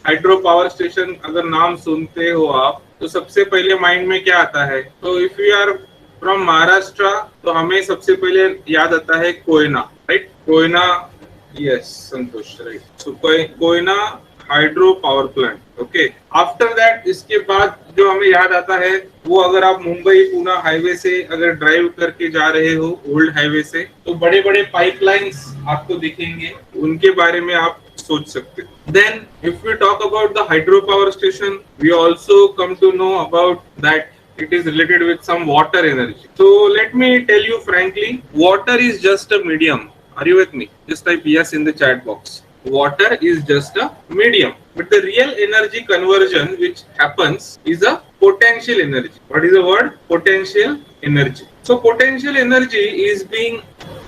Hydro power station अगर नाम सुनते हो आप तो सबसे पहले माइंड में क्या आता है? तो if you are from Maharashtra तो हमें सबसे पहले याद आता है Koyna, right? Koyna, yes Santosh, right. So Koyna hydro power plant. Okay, after that इसके बाद जो हमें याद आता है वो, अगर आप मुंबई पुणे हाईवे से अगर ड्राइव करके जा रहे हो ओल्ड हाईवे से, तो बड़े बड़े पाइपलाइंस आपको दिखेंगे, उनके बारे में आप सोच सकते हो। Then if we talk about the hydro power station, we also come to know about that it is related with some water energy. So let me tell you frankly, water is just a medium. Are you with me? Just type yes in the chat box. Water is just a medium, but the real energy conversion which happens is a potential energy. What is the word? Potential energy. So potential energy is being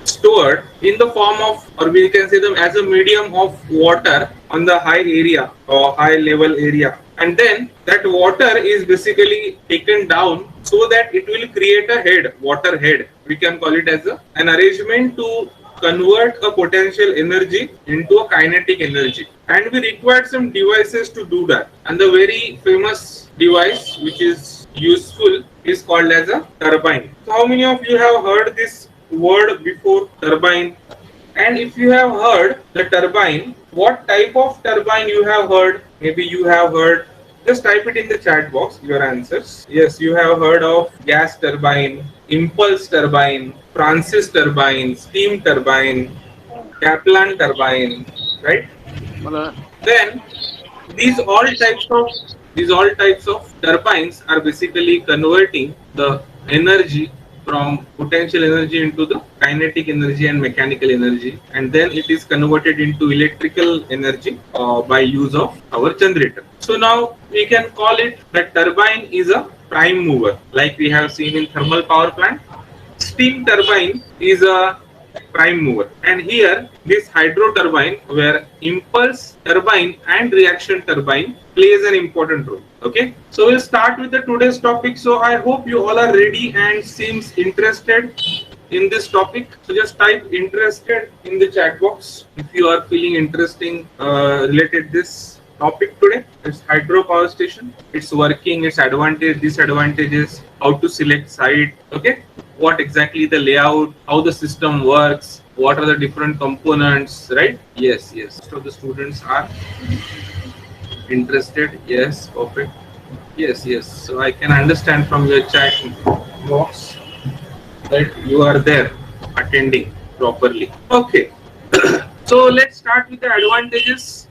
stored in the form of, or we can say them as a medium of water on the high area or high level area, and then that water is basically taken down so that it will create a head, water head, we can call it as an arrangement to convert a potential energy into a kinetic energy, and we required some devices to do that, and the very famous device which is useful is called as a turbine. So how many of you have heard this word before, turbine? And if you have heard the turbine, what type of turbine you have heard? Maybe you have heard, just type it in the chat box, your answers. Yes, you have heard of gas turbine, impulse turbine, Francis turbine, steam turbine, Kaplan turbine, right? Then these all types of turbines are basically converting the energy from potential energy into the kinetic energy and mechanical energy, and then it is converted into electrical energy by use of our generator. So now we can call it that turbine is a prime mover, like we have seen in thermal power plant. Steam turbine is a prime mover, and here this hydro turbine, where impulse turbine and reaction turbine plays an important role. Okay, so we'll start with the today's topic. So I hope you all are ready and seems interested in this topic. So just type interested in the chat box if you are feeling interesting related this topic today. It's hydro power station, its working, its advantage, disadvantages, how to select site, okay, what exactly the layout, how the system works, what are the different components, right? Yes, so the students are interested. Yes, perfect. Yes, so I can understand from your chat box that you are there attending properly. Okay. So let's start with the advantages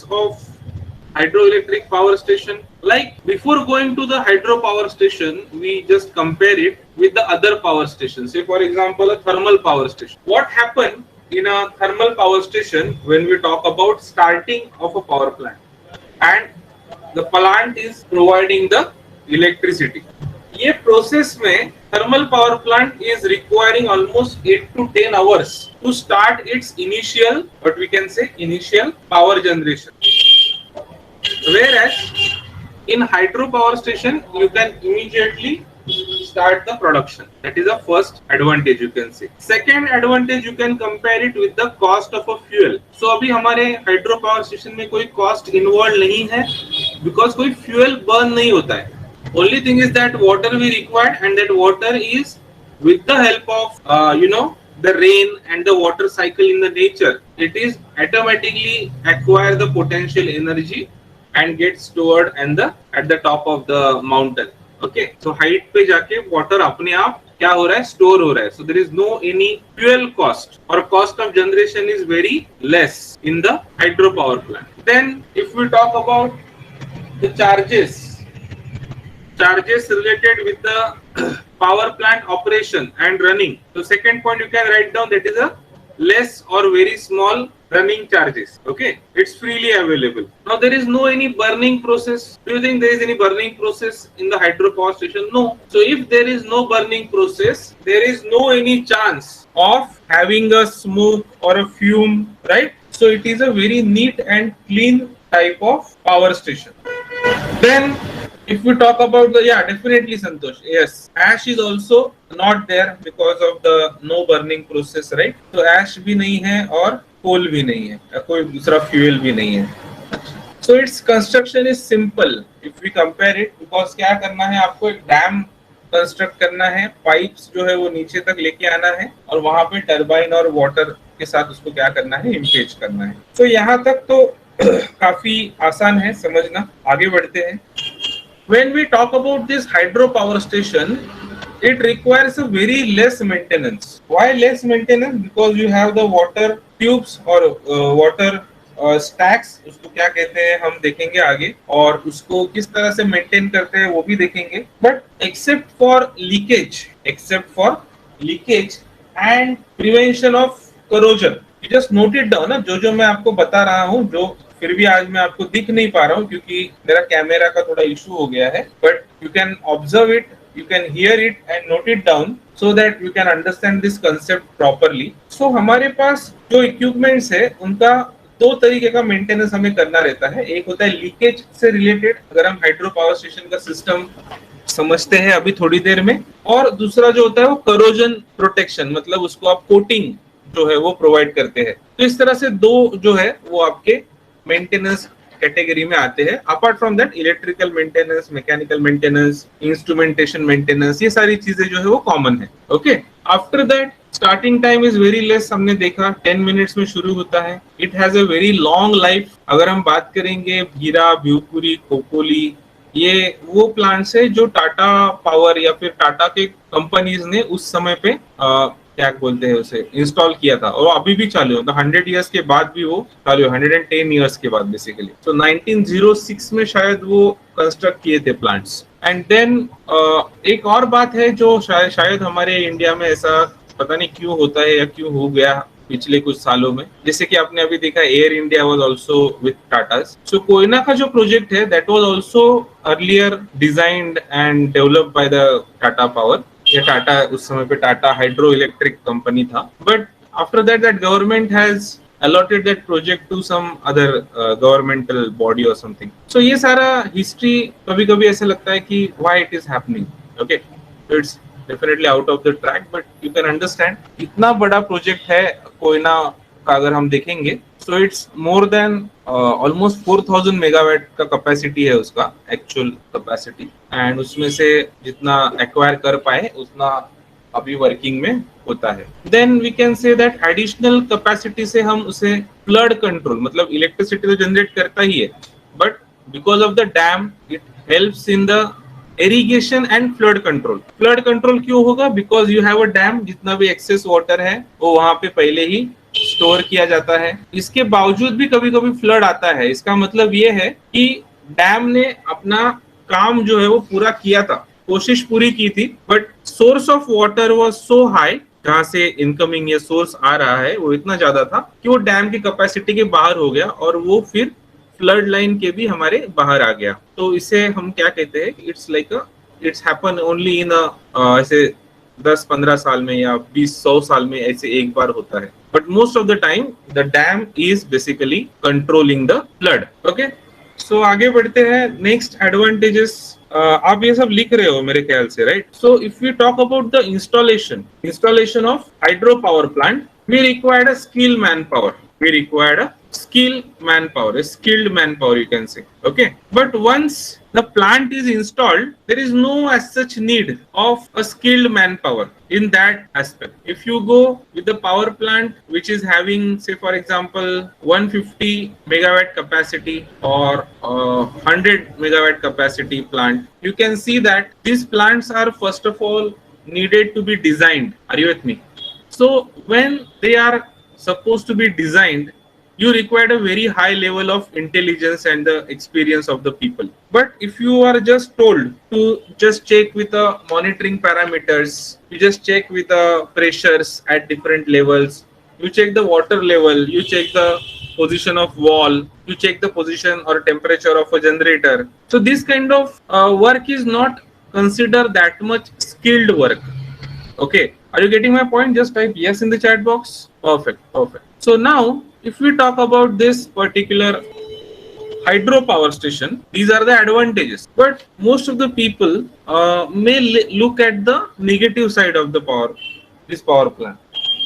of hydroelectric power station. Like, before going to the hydro power station, we just compare it with the other power stations. Say for example a thermal power station. What happened in a thermal power station when we talk about starting of a power plant, and the plant is providing the electricity? ये process में thermal power plant is requiring almost 8 to 10 hours to start its initial, what we can say, initial power generation. Whereas in hydro power station, you can immediately start the production. That is the first advantage, you can say. Second advantage, you can compare it with the cost of a fuel. So अभी हमारे hydro power station में कोई cost involved नहीं है, because कोई fuel burn नहीं होता है. Only thing is that water we require, and that water is with the help of the rain and the water cycle in the nature, it is automatically acquire the potential energy and get stored and at the top of the mountain. Okay, so height पे जाके water अपने आप क्या हो रहा है, store हो रहा है. So there is no any fuel cost, or cost of generation is very less in the hydropower plant. Then if we talk about the charges related with the power plant operation and running. So second point you can write down, that is a less or very small running charges. Okay, it's freely available. Now there is no any burning process. Do you think there is any burning process in the hydropower station? No. So if there is no burning process, there is no any chance of having a smoke or a fume, right? So it is a very neat and clean type of power station. Then if we talk about the, definitely Santosh, yes, ash is also not there because of the no burning process, right? So ash भी नहीं है और coal भी नहीं है, कोई दूसरा fuel भी नहीं है. So its construction is simple if we compare it, because क्या करना है आपको, एक डैम कंस्ट्रक्ट करना है, पाइप्स जो है वो नीचे तक लेके आना है और वहां पे टरबाइन और वाटर के साथ उसको क्या करना है, इंगेज करना है। तो यहाँ तक तो काफी आसान है समझना। आगे बढ़ते हैं। When we talk about this hydropower station, it requires a very less maintenance. Why less maintenance? Because you have the water tubes or water stacks, उसको क्या कहते हैं हम देखेंगे आगे, और उसको किस तरह से मेंटेन करते हैं वो भी देखेंगे। But except for leakage and prevention of corrosion, you just note it down ना, जो मैं आपको बता रहा हूँ, जो फिर भी आज मैं आपको दिख नहीं पा रहा हूँ क्योंकि मेरा कैमरा का थोड़ा इशू हो गया है, but you can observe it, you can hear it and note it down so that you can understand this concept properly. So हमारे पास जो इक्विपमेंट्स है उनका दो तरीके का मेंटेनेंस हमें करना रहता है। एक होता है लीकेज से रिलेटेड, अगर हम हाइड्रो पावर स्टेशन का सिस्टम समझते हैं अभी थोड़ी देर में, और दूसरा जो होता है वो करोजन प्रोटेक्शन, मतलब उसको आप कोटिंग जो है वो प्रोवाइड करते हैं। तो इस तरह से दो जो है वो आपके मेंटेनेंस कैटेगरी में आते हैं। Apart from that electrical maintenance, mechanical maintenance, instrumentation maintenance, ये सारी चीजें जो है वो कॉमन है। Okay, after that starting time is very less, हमने देखा 10 मिनट्स में शुरू होता है। It has a very long life. अगर हम बात करेंगे भीरा, भिवपुरी, खोपोली, ये वो प्लांट्स है जो टाटा पावर या फिर टाटा के कंपनीज ने उस समय पे क्या बोलते हैं उसे इंस्टॉल किया था, और अभी भी चालू है। 100 इयर्स के बाद भी वो चालू है, 110 इयर्स के बाद बेसिकली। तो 1906 में शायद वो कंस्ट्रक्ट किए थे प्लांट्स। एंड देन एक और बात है जो शायद हमारे इंडिया में ऐसा पता नहीं क्यों होता है या क्यों हो गया पिछले कुछ सालों में, जैसे कि आपने अभी देखा Air India was also with Tata. So Koyna का जो प्रोजेक्ट है that was also earlier designed and developed by the Tata Power, या टाटा उस समय पे टाटा हाइड्रो इलेक्ट्रिक कंपनी था। But after that government has allotted that project to some other governmental body or something. So ये सारा हिस्ट्री कभी कभी ऐसे लगता है कि why it is happening. Okay, so it's definitely out of the track, but you can understand इतना बड़ा प्रोजेक्ट है कोयना का अगर हम देखेंगे, so it's more than almost 4000 megawatt का कैपेसिटी है उसका एक्चुअल कैपेसिटी, एंड उसमें से जितना एक्वायर कर पाए उतना अभी वर्किंग में होता है। Then we can say that additional capacity से हम उसे फ्लड कंट्रोल, मतलब इलेक्ट्रिसिटी तो जनरेट करता ही है, but because of the dam it helps in the irrigation and flood control. Flood control क्यों होगा? Because you have a dam, जितना भी एक्सेस वाटर है वो वहां पे पहले ही स्टोर किया जाता है। इसके बावजूद भी कभी कभी फ्लड आता है। इसका मतलब ये है कि डैम ने अपना काम जो है वो पूरा किया था, कोशिश पूरी की थी, but source of water was so high, जहां से इनकमिंग ये सोर्स आ रहा है वो इतना ज्यादा था कि वो डैम की कैपेसिटी के बाहर हो गया, और वो फिर फ्लड लाइन के भी हमारे बाहर आ गया। तो इसे हम क्या कहते हैं, it's like it's happen only in ऐसे 10-15 साल में या 20-100 साल में ऐसे एक बार होता है, but most of the time the dam is basically controlling the flood. Okay, so आगे बढ़ते हैं। नेक्स्ट एडवांटेजेस, आप ये सब लिख रहे हो मेरे ख्याल से, right? So if we talk about the installation of hydro power plant, we required a skill man power, a skilled manpower you can say. Okay, but once the plant is installed, there is no as such need of a skilled manpower in that aspect. If you go with the power plant which is having, say for example, 150 megawatt capacity or 100 megawatt capacity plant, you can see that these plants are first of all needed to be designed. Are you with me? So when they are supposed to be designed, you require a very high level of intelligence and the experience of the people. But if you are just told to just check with the monitoring parameters, you just check with the pressures at different levels, you check the water level, you check the position of wall, you check the position or temperature of a generator. So this kind of work is not considered that much skilled work. Okay, are you getting my point? Just type yes in the chat box. Perfect. So now if we talk about this particular hydropower station, these are the advantages, but most of the people may look at the negative side of the this power plant.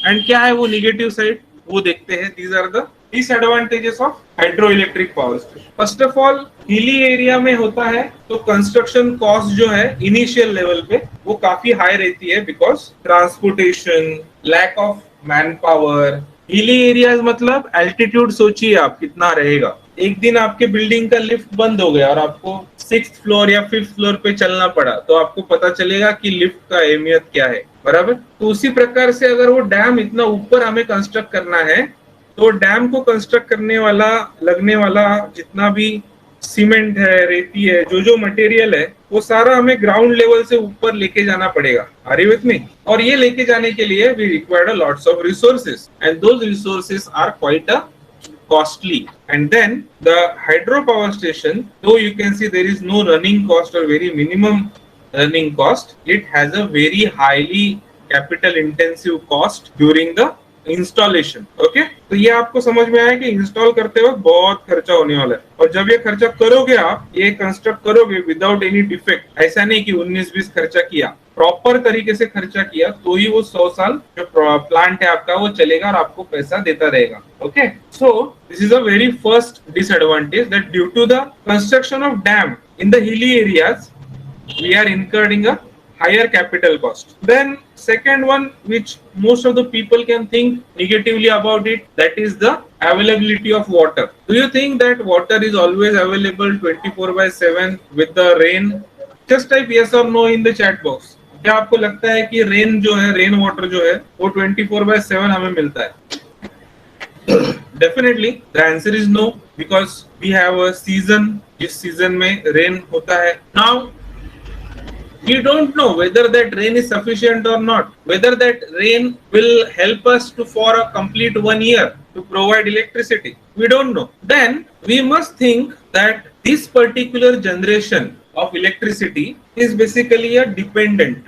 And क्या है वो negative side, वो देखते हैं. These are the disadvantages of hydro electric power station. First of all, hilly area में होता है तो कंस्ट्रक्शन कॉस्ट जो है इनिशियल लेवल पे वो काफी हाई रहती है, because transportation, lack of man power. Hilly areas मतलब एल्टीट्यूड सोचिए आप कितना रहेगा। एक दिन आपके बिल्डिंग का लिफ्ट बंद हो गया और आपको 6th फ्लोर या 5th फ्लोर पे चलना पड़ा, तो आपको पता चलेगा कि लिफ्ट का अहमियत क्या है, बराबर। तो उसी प्रकार से अगर वो डैम इतना ऊपर हमें कंस्ट्रक्ट करना है, तो डैम को कंस्ट्रक्ट करने वाला, लगने वाला जितना भी सीमेंट है, रेती है, जो मटेरियल है, वो सारा हमें ग्राउंड लेवल से ऊपर लेके जाना पड़ेगा। Are you with me? और ये लेके जाने के लिए we required a lots of resources, and those resources are quite a costly. And then the hydropower station, though you can see there is no running cost or very minimum running cost, it has a very highly capital intensive cost during the installation. Okay, तो ये आपको समझ में आया कि install करते वक्त बहुत खर्चा होने वाला है, और जब ये खर्चा करोगे, आप ये कंस्ट्रक्ट करोगे विदाउट एनी डिफेक्ट, ऐसा नहीं कि 19-20 खर्चा किया, प्रॉपर तरीके से खर्चा किया, तो ही वो 100 साल जो प्लांट है आपका वो चलेगा और आपको पैसा देता रहेगा। Okay, so this is a very first disadvantage, that due to the construction of dam in the hilly areas we are incurring a higher capital cost. Then second one, which most of the people can think negatively about it, that is the availability of water. Do you think that water is always available 24/7 with the rain? Just type yes or no in the chat box. क्या आपको लगता है कि rain जो है, rain water जो है, वो 24/7 हमें मिलता है? Definitely the answer is no, because we have a season, जिस सीजन में रेन होता है। Now we don't know whether that rain is sufficient or not, whether that rain will help us to for a complete 1 year to provide electricity. We don't know. Then we must think that this particular generation of electricity is basically a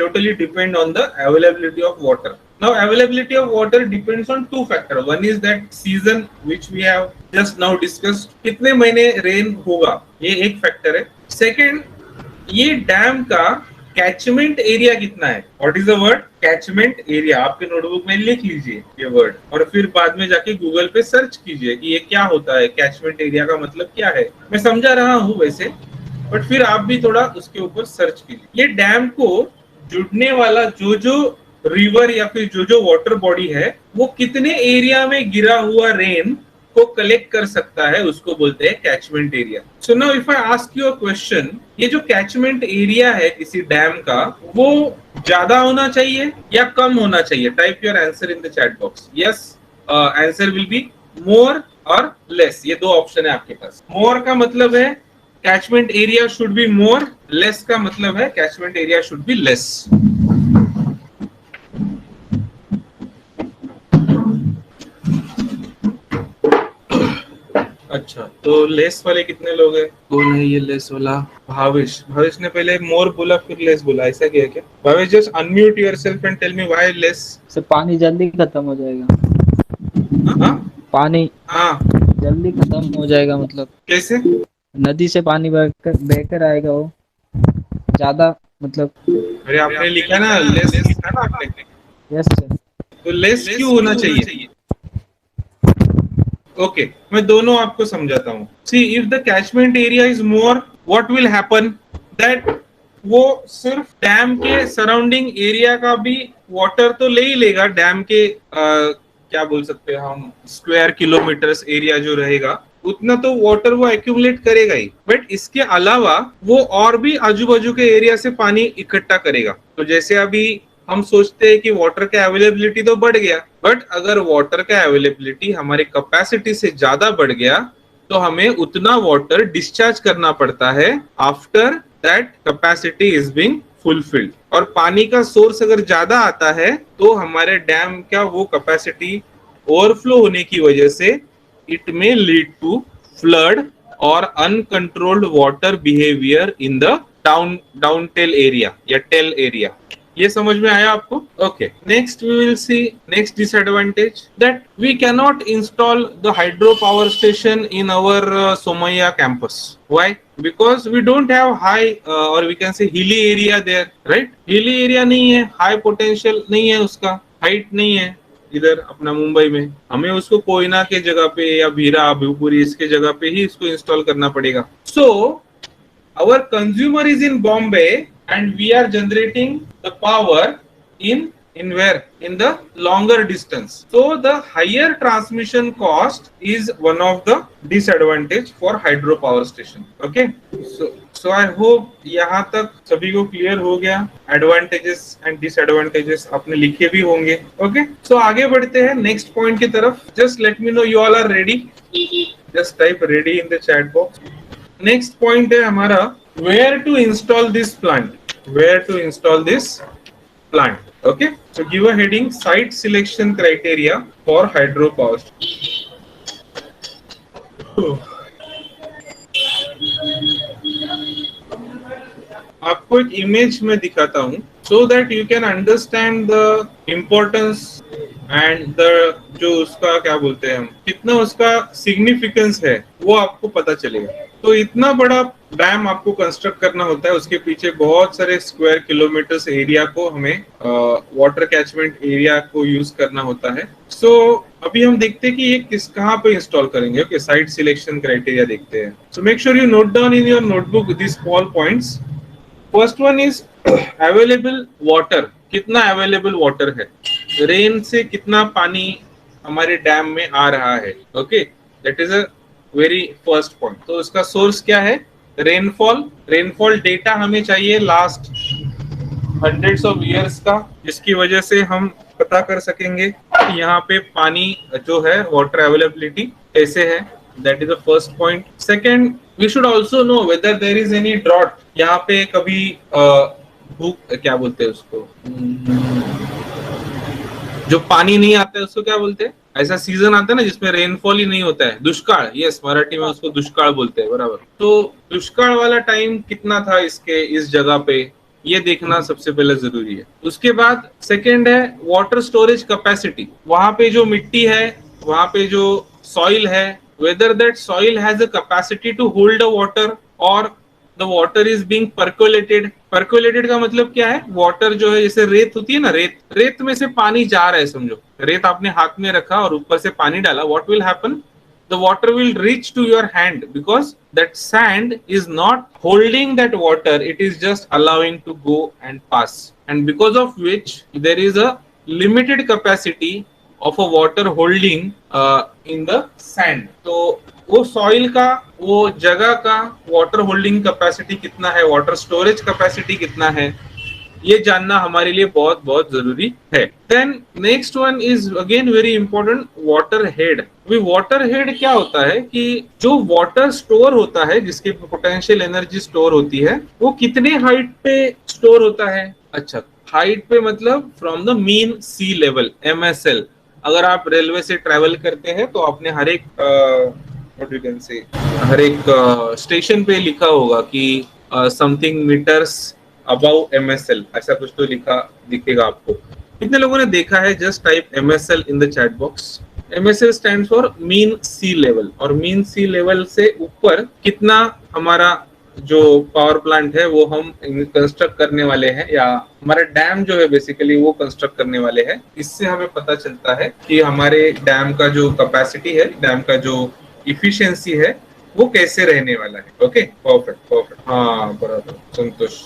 totally depend on the availability of water. Now availability of water depends on two factors. One is that season which we have just now discussed, कितने महीने rain होगा, ये एक factor है। Second, ये dam का catchment area कितना है। What is the word? Catchment area. आपके नोटबुक में लिख लीजिए ये वर्ड, और फिर बाद में जाके गूगल पे सर्च कीजिए कि ये क्या होता है, कैचमेंट एरिया का मतलब क्या है। मैं समझा रहा हूँ वैसे, बट फिर आप भी थोड़ा उसके ऊपर सर्च कीजिए। ये डैम को जुड़ने वाला जो रिवर या फिर जो वाटर बॉडी है, वो कितने एरिया में गिरा हुआ रेन को कलेक्ट कर सकता है, उसको बोलते हैं catchment area. So now if I ask you a question, ये जो कैचमेंट एरिया है किसी डैम का, वो ज्यादा होना चाहिए या कम होना चाहिए? Type your answer in the chat box. Yes, answer will be more और लेस। ये दो ऑप्शन है आपके पास। मोर का मतलब है catchment area should be more, less का मतलब है catchment area should be less. अच्छा, तो लेस वाले कितने लोग हैं? कौन है ये लेस वाला? भावेश। भावेश ने पहले मोर बोला फिर लेस बोला, ऐसा क्या है क्या? Bhavesh, just unmute yourself and tell me why less. Sir पानी जल्दी खत्म हो जाएगा। हाँ, पानी हाँ जल्दी खत्म हो जाएगा मतलब कैसे? नदी से पानी बहकर आएगा, वो ज्यादा मतलब। अरे आपने लिखा ना लेस, लिखा ना आपने। Yes sir. तो लेस क्यों होना चाहिए? ओके, मैं दोनों आपको समझाता हूँ। See, if the catchment area is more, what will happen, that वो सिर्फ डैम के सराउंडिंग एरिया का भी वाटर तो ले ही लेगा। डैम के क्या बोल सकते हैं हम, स्क्वायर किलोमीटर्स एरिया जो रहेगा, उतना तो वाटर वो एक्यूमुलेट करेगा ही, बट इसके अलावा वो और भी आजू बाजू के एरिया से पानी इकट्ठा करेगा। तो जैसे अभी हम सोचते हैं कि वाटर का अवेलेबिलिटी तो बढ़ गया, बट अगर वाटर का अवेलेबिलिटी हमारे कैपेसिटी से ज्यादा बढ़ गया, तो हमें उतना वाटर डिस्चार्ज करना पड़ता है after that capacity is being fulfilled. और पानी का सोर्स अगर ज्यादा आता है, तो हमारे डैम का वो कैपेसिटी ओवरफ्लो होने की वजह से it may lead to flood और uncontrolled water behaviour in the down tail area या टेल एरिया। ये समझ में आया आपको? Okay, next we will see next disadvantage, that we cannot install the hydro power station in our Somaiya campus. Why? Because we don't have high और we can say hilly area there, right? Hilly area नहीं है, high potential नहीं है, उसका height नहीं है, इधर अपना मुंबई में, हमें उसको कोयना के जगह पे या भीरा भिवपुरी इसके जगह पे ही इसको इंस्टॉल करना पड़ेगा। सो our consumer is in Bombay and we are generating the power in where, in the longer distance, so the higher transmission cost is one of the disadvantage for hydropower station. Okay, so I hope यहाँ तक सभी को clear हो गया, advantages and disadvantages आपने लिखे भी होंगे। ओके, सो आगे बढ़ते हैं नेक्स्ट पॉइंट की तरफ। Just let me know you all are ready, just type ready in the chat box. Next point है हमारा where to install this plant, where to install this plant. Okay, so give a heading site selection criteria for hydropower. आपको एक image में दिखाता हूँ so that you can understand the importance and the जो उसका क्या बोलते हैं हम, कितना उसका सिग्निफिकेंस है वो आपको पता चलेगा। तो इतना बड़ा डैम आपको कंस्ट्रक्ट करना होता है, उसके पीछे बहुत सारे स्क्वायर किलोमीटर्स एरिया को हमें वाटर कैचमेंट एरिया को यूज करना होता है। सो अभी हम देखते हैं कि ये किस कहाँ पे इंस्टॉल करेंगे। ओके, साइट सिलेक्शन क्राइटेरिया देखते हैं। So make sure you note down in your notebook this small points. First one is available water, कितना अवेलेबल वाटर है, रेन से कितना पानी हमारे डैम में आ रहा है। Okay, that is a very first point. तो उसका सोर्स क्या है, रेनफॉल। रेनफॉल डेटा हमें चाहिए लास्ट हंड्रेड्स ऑफ इयर्स का, जिसकी वजह से हम पता कर सकेंगे कि यहाँ पे पानी जो है वाटर अवेलेबिलिटी कैसे है। That is the first point. Second, we should also know whether there is any drought, यहाँ पे कभी भूख क्या बोलते हैं उसको, जो पानी नहीं आता है उसको क्या बोलते हैं, ऐसा सीजन आता है ना जिसमें रेनफॉल ही नहीं होता है, दुष्काल। यस, मराठी में उसको दुष्काल बोलते हैं, बराबर। तो दुष्काल वाला टाइम कितना था इसके इस जगह पे, ये देखना सबसे पहले जरूरी है। उसके बाद सेकेंड है वाटर स्टोरेज कैपेसिटी, वहां पे जो मिट्टी है, वहां पे जो सॉइल है, whether that soil has a capacity to hold a water और the water is being percolated. Percolated का मतलब क्या है, वाटर जो है जैसे रेत होती है ना, रेत में से पानी जा रहा है, समझो रेत आपने हाथ में रखा और ऊपर से पानी डाला, what will happen, the water will reach to your hand because that sand is not holding that water, it is just allowing to go and pass, and because of which there is a limited capacity of a water holding in the sand. तो वो soil का, वो जगह का water holding capacity कितना है, water storage capacity कितना है, ये जानना हमारे लिए बहुत बहुत जरूरी है। Then next one is again very important, water head. Water head क्या होता है कि जो वाटर स्टोर होता है, जिसकी पोटेंशियल एनर्जी स्टोर होती है, वो कितने हाइट पे स्टोर होता है। अच्छा, हाइट पे मतलब from the mean sea level, MSL। अगर आप रेलवे से ट्रेवल करते हैं तो आपने हर एक स्टेशन पे लिखा होगा कि समथिंग मीटर्स अबाउ MSL, ऐसा कुछ तो दिखेगा आपको। कितने लोगों ने देखा है, just type MSL in the chat box. MSL stands for mean sea level, और मीन सी लेवल से ऊपर कितना हमारा जो पावर प्लांट है वो हम कंस्ट्रक्ट करने वाले हैं, या हमारा डैम जो है बेसिकली वो कंस्ट्रक्ट करने वाले हैं। इससे हमें पता चलता है कि हमारे डैम का जो कैपेसिटी है, डैम का जो इफिशियंसी है, वो कैसे रहने वाला है। ओके, परफेक्ट, हाँ बरोबर, संतोष।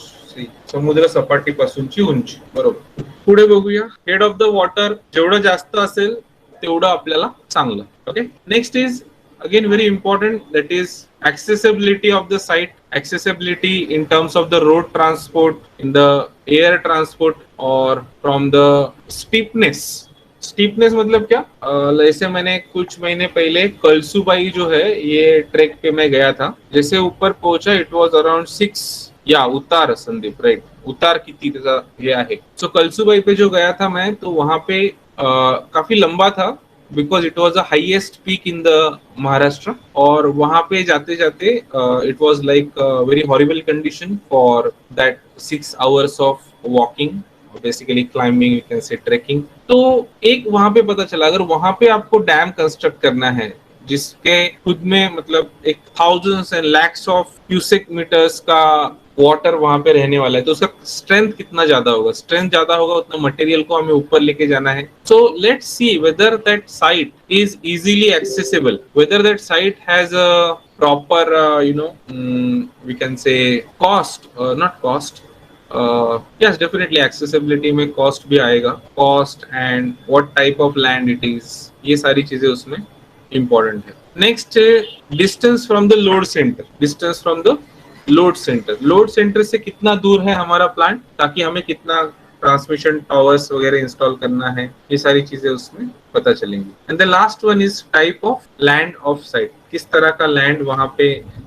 समुद्र सपाटीपासूनची उंची, बरोबर। पुढे बघूया, हेड ऑफ द वॉटर जेवढं जास्त असेल तेवढं आपल्याला चांगलं। Okay, next is again very important, that is accessibility of the site, accessibility in terms of the road transport, in the air transport, or from the steepness। Steepness मतलब क्या, जैसे मैंने कुछ महीने पहले कलसुबाई जो है ये ट्रैक पे मैं गया था, जैसे ऊपर पहुंचा इट वाज अराउंड 6 या उतार, संदीप राइट, उतार किती त्याचा हे आहे। सो कलसुबाई पे जो गया था मैं, तो वहां पे काफी लंबा था, because it was the highest peak in the Maharashtra, और वहां पे जाते जाते it was like very horrible condition for that 6 hours of walking, basically climbing, you can say trekking. तो एक वहां पे पता चला, अगर वहां पे आपको डैम कंस्ट्रक्ट करना है जिसके खुद में मतलब एक thousands and lakhs of cusec meters का वाटर वहां पे रहने वाला है, तो उसका स्ट्रेंथ कितना ज्यादा होगा, स्ट्रेंथ ज्यादा होगा उतना मटेरियल को हमें ऊपर लेके जाना है. So let's see whether that site is easily accessible, whether that site has a proper we can say cost, not cost, yes definitely accessibility में cost भी आएगा, cost and what type of land it is, ये सारी चीजें उसमें important है. Next distance from the load centre, distance from the load centre, load centre से कितना दूर है हमारा प्लांट, ताकि हमें कितना ट्रांसमिशन टावर्स वगैरह इंस्टॉल करना है, ये सारी चीजें उसमें पता चलेंगी. And the last one is type of land of site, किस तरह का लैंड वहां पे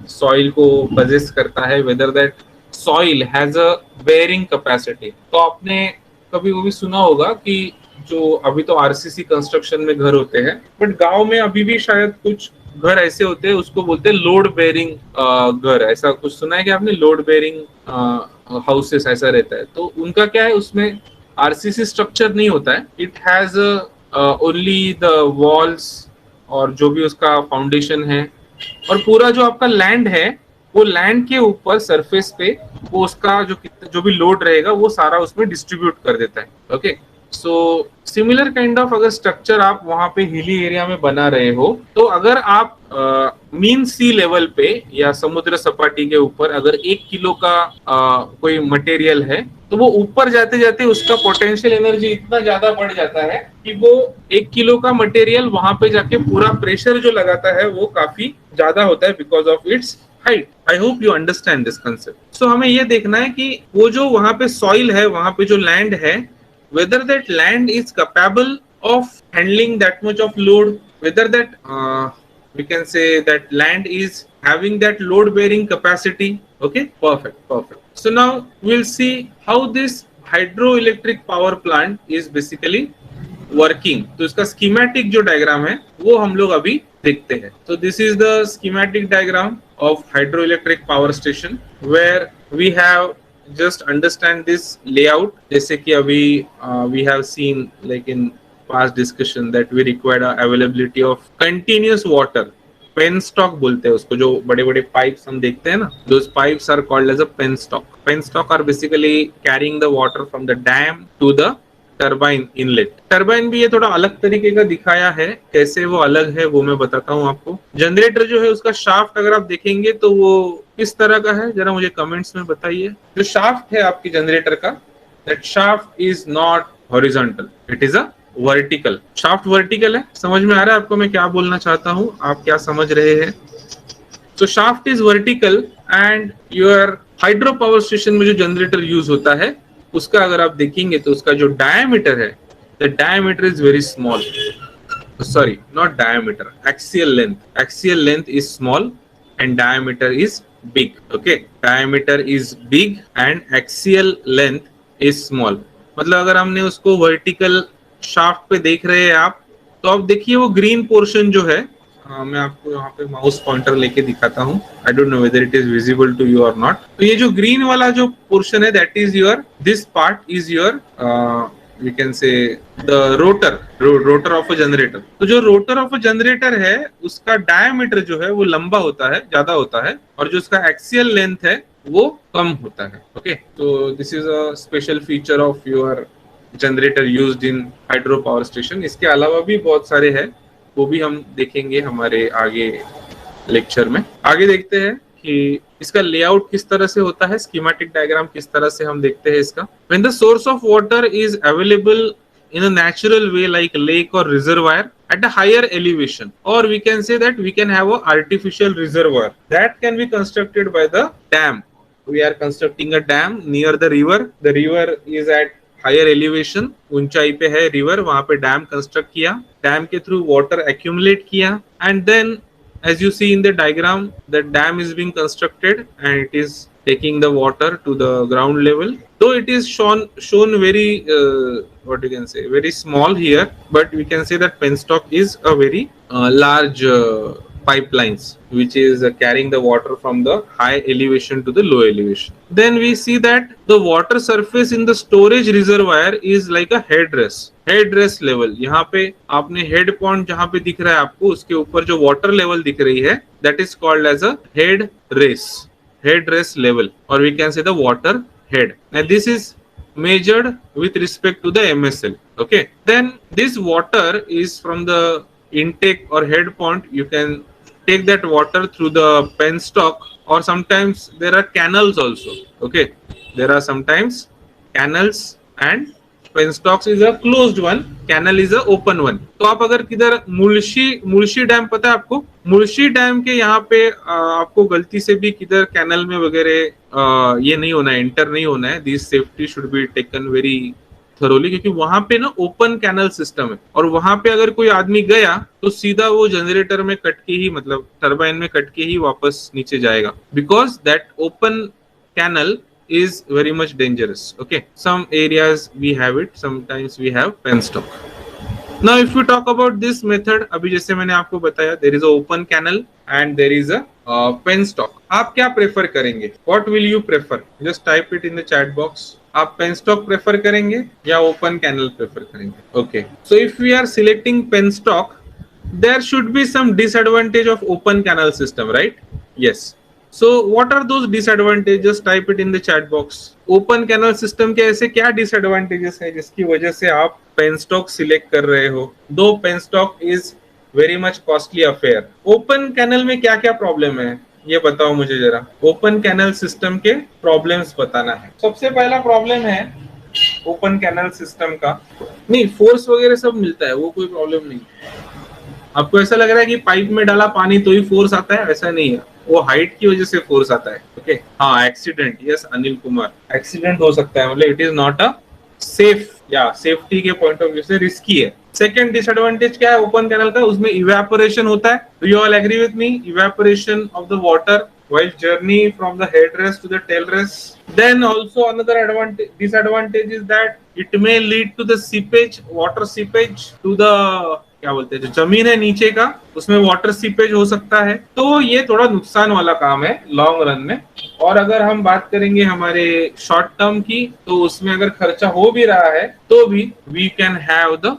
सॉइल को पजेस करता है, whether that soil has a bearing capacity. तो आपने कभी वो भी सुना होगा कि जो अभी तो आरसीसी कंस्ट्रक्शन में घर होते हैं, बट गांव में अभी भी शायद कुछ घर ऐसे होते हैं, उसको बोलते हैं लोड बेयरिंग घर, ऐसा कुछ सुना है कि आपने, लोड बेयरिंग हाउसेस ऐसा रहता है. तो उनका क्या है, उसमें आरसीसी स्ट्रक्चर नहीं होता है, it has only the walls और जो भी उसका फाउंडेशन है, और पूरा जो आपका लैंड है वो लैंड के ऊपर सरफेस पे वो उसका जो भी लोड रहेगा वो सारा उसमें डिस्ट्रीब्यूट कर देता है. Okay, so similar kind of अगर स्ट्रक्चर आप वहां पे हिली एरिया में बना रहे हो, तो अगर आप मीन सी लेवल पे या समुद्र सपाटी के ऊपर अगर 1 किलो का कोई मटेरियल है, तो वो ऊपर जाते जाते उसका पोटेंशियल एनर्जी इतना ज्यादा बढ़ जाता है कि वो 1 किलो का मटेरियल वहां पे जाके पूरा प्रेशर जो लगाता है वो काफी ज्यादा होता है because of its height. I hope you understand this concept. So हमें ये देखना है कि वो जो वहां पे सॉइल है, वहां पे जो लैंड है, whether that land is capable of handling that much of load, whether that we can say that land is having that load bearing capacity. Okay, perfect. So now we'll see how this hydroelectric power plant is basically working. तो इसका schematic जो diagram है वो हम लोग अभी देखते हैं. So this is the schematic diagram of hydroelectric power station where we have just understand this layout. जैसे कि अभी we have seen like in past discussion that we required availability of continuous water. penstock बोलते हैं उसको, जो बड़े बड़े pipes हम देखते हैं ना, those pipes are called as a penstock. Penstock are basically carrying the water from the dam to the turbine inlet. Turbine भी ये थोड़ा अलग तरीके का दिखाया है, कैसे वो अलग है वो मैं बताता हूँ आपको. जनरेटर जो है उसका शाफ्ट अगर आप देखेंगे तो वो किस तरह का है, जरा मुझे कमेंट्स में बताइए. जो शाफ्ट है आपकी जनरेटर का, that shaft is not horizontal, it is a vertical. Shaft vertical है. समझ में आ रहा है आपको मैं क्या बोलना चाहता हूँ, आप क्या समझ रहे हैं? So shaft is vertical and your hydro power station में जो जनरेटर यूज होता है उसका अगर आप देखेंगे तो उसका जो डायमीटर है, the diameter is very small. Sorry, not diameter, axial length is small and diameter is big. Okay, diameter is big and axial length is small. मतलब अगर हमने उसको वर्टिकल शाफ्ट पे देख रहे हैं आप, तो आप देखिए वो ग्रीन पोर्शन जो है, मैं आपको यहाँ पे माउस पॉइंटर लेके दिखाता हूँ. I don't know whether it is visible to you और नॉट. तो ये जो ग्रीन वाला जो पोर्शन है, that is your, this part is your, we can say the rotor of a generator. तो जो रोटर ऑफ अ जनरेटर है उसका डायमीटर जो है वो लंबा होता है, ज्यादा होता है, और जो उसका एक्सियल लेंथ है वो कम होता है. ओके, तो this is a special feature of your generator used in hydro power station. इसके अलावा भी बहुत सारे हैं, वो भी हम देखेंगे हमारे आगे लेक्चर में. आगे देखते हैं कि इसका लेआउट किस तरह से होता है, स्कीमेटिक डायग्राम किस तरह से हम देखते हैं इसका. When the source of water is available in a natural way like lake or reservoir at a higher elevation, or we can say that we can have a artificial reservoir that can be constructed by the dam. We are constructing a dam near the river. The river is at higher elevation, ऊंचाई पे है river, वहां पे dam construct किया, dam के through water accumulate किया, and then as you see in the diagram the dam is being constructed and it is taking the water to the ground level. Though it is shown very what you can say, very small here, but we can say that penstock is a very large pipelines which is carrying the water from the high elevation to the low elevation. Then we see that the water surface in the storage reservoir is like a headrest level. यहाँ पे आपने head pond जहाँ पे दिख रहा है आपको, उसके ऊपर जो water level दिख रही है, that is called as a head race. headrest level, or we can say the water head. Now this is measured with respect to the MSL. Okay, then this water is from the intake or head point. You can take that water through the penstock, or sometimes there are canals also. Okay, there are sometimes canals, and penstocks is a closed one, canal is a open one. तो आप अगर किधर मुल्शी dam पता है आपको, मुल्शी dam के यहाँ पे आपको गलती से भी किधर कैनल में वगैरह ये नहीं होना है, एंटर नहीं होना है. This safety should be taken very thoroughly, क्योंकि वहां पे ना ओपन कैनल सिस्टम है, और वहां पे अगर कोई आदमी गया तो सीधा वो जनरेटर में कट के ही, मतलब टरबाइन में कट के ही वापस नीचे जाएगा, because that open canal is very much dangerous. Okay, some areas we have it, sometimes we have penstock. Now if we talk about this method, अभी जैसे मैंने आपको बताया, there is a open canal and there is a penstock. आप क्या prefer करेंगे? What will you prefer? Just type it in the chat box. आप penstock prefer करेंगे या open canal prefer करेंगे? Okay, so if we are selecting penstock, there should be some disadvantage of open canal system, right? Yes. So what are those disadvantages? Type it in the chat box. Open canal system के ऐसे क्या disadvantages है जिसकी वजह से आप penstock select कर रहे हो? दो penstock is very much costly affair. Open canal में क्या क्या problem है ये बताओ मुझे जरा. Open canal system के problems बताना है. सबसे पहला problem है open canal system का, नहीं force वगैरह सब मिलता है, वो कोई problem नहीं. आपको ऐसा लग रहा है कि पाइप में डाला पानी तो ही फोर्स आता है, ऐसा नहीं है, वो हाइट की वजह से फोर्स आता है. ओके, हाँ, accident, yes Anil Kumar, accident हो सकता है, मतलब it is not a safe, या सेफ्टी के पॉइंट ऑफ व्यू से रिस्की है. सेकंड डिसएडवांटेज क्या है ओपन कैनल का? उसमें इवेपोरेशन होता है. Do you all agree with me? Evaporation of the water while journey from the headrest to the tailrest. Then also another disadvantage is that it may lead to the seepage, water seepage to the, क्या बोलते हैं, जो जमीन है नीचे का, उसमें water seepage हो सकता है. तो ये थोड़ा नुकसान वाला काम है लॉन्ग रन में. और अगर हम बात करेंगे हमारे शॉर्ट टर्म की, तो उसमें अगर खर्चा हो भी रहा है तो भी we can have the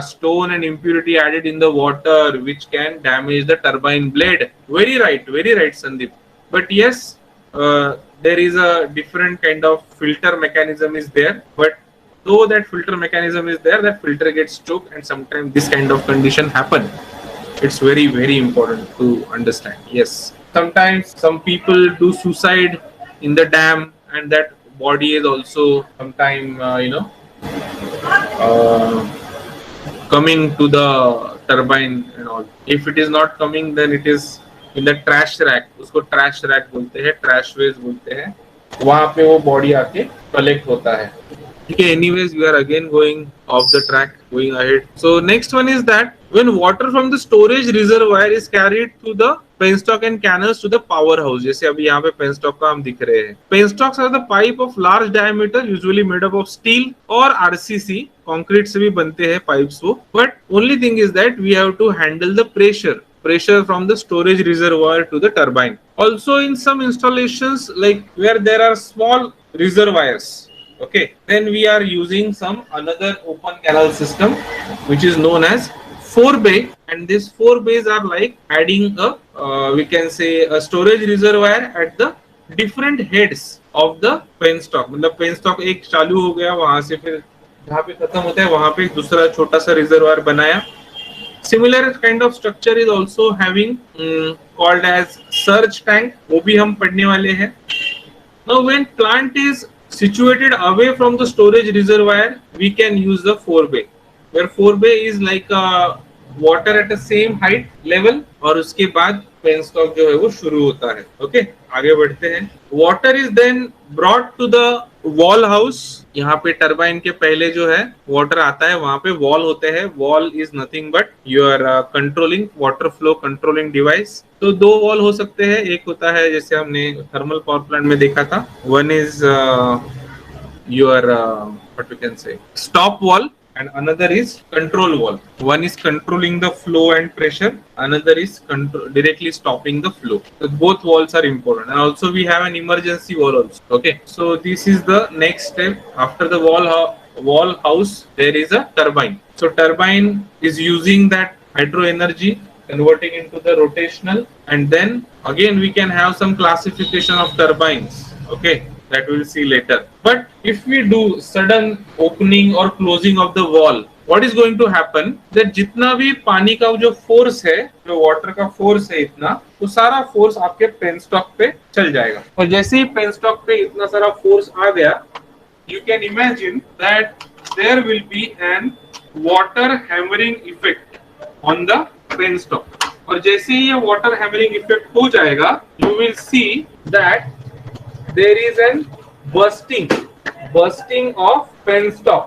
stone and impurity added in the water which can damage the turbine blade. Very right Sandeep. But yes, there is a different kind of filter mechanism is there, but though that filter mechanism is there, that filter gets choked, and sometimes this kind of condition happen. It's very important to understand. Yes, sometimes some people do suicide in the dam, and that body is also sometime coming to the turbine and all. If it is not coming, then it is in the trash rack. उसको trash rack बोलते हैं, trash waste बोलते हैं, वहां पे वो body आके collect होता है. Okay, anyways, we are again going off the track, going ahead. So next one is that when water from the storage reservoir is carried through the penstock and canals to the powerhouse. जैसे अभी यहाँ पे penstock का हम दिख रहे हैं. Penstocks are the pipe of large diameter, usually made up of steel or RCC. Concrete से भी बनते हैं pipes वो. But only thing is that we have to handle the pressure from the storage reservoir to the turbine. Also in some installations, like where there are small reservoirs, okay, then we are using some another open canal system which is known as 4-bay, and these 4-bays are like adding a we can say a storage reservoir at the different heads of the penstock. मतलब penstock एक चालू हो गया, वहां से फिर जहाँ पे खत्म होता है वहां पे एक दूसरा छोटा सा रिजर्वायर बनाया. Similar kind of structure is also having called as surge tank, वो भी हम पढ़ने वाले हैं. Now when plant is situated away from the storage reservoir, we can use the 4-bay, where 4-bay is like water at the same height level, और उसके बाद penstock जो है वो शुरू होता है. ओके, आगे बढ़ते हैं. Water is then brought to the wall house. यहाँ पे टरबाइन के पहले जो है वाटर आता है, वहां पे वॉल होते हैं. Wall is nothing but your controlling water flow controlling device. तो दो वॉल हो सकते हैं. एक होता है जैसे हमने थर्मल पावर प्लांट में देखा था, one is your what you can say stop wall, and another is control wall. One is controlling the flow and pressure, another is directly stopping the flow. So both walls are important, and also we have an emergency wall also. Okay, so this is the next step. After the wall house, there is a turbine. So turbine is using that hydro energy converting into the rotational, and then again we can have some classification of turbines. Okay, that we'll see later. But if we do sudden opening or closing of the wall, what is going to happen that जितना भी पानी का जो force है, जो water का force है इतना, तो सारा फोर्स आपके पेनस्टॉक पे चल जाएगा। और जैसे ही पेनस्टॉक पे इतना सारा फोर्स आ गया, you can imagine that there will be an water hammering effect on the penstock. और जैसे ही ये water hammering effect हो जाएगा, you will see that there is an bursting of penstock,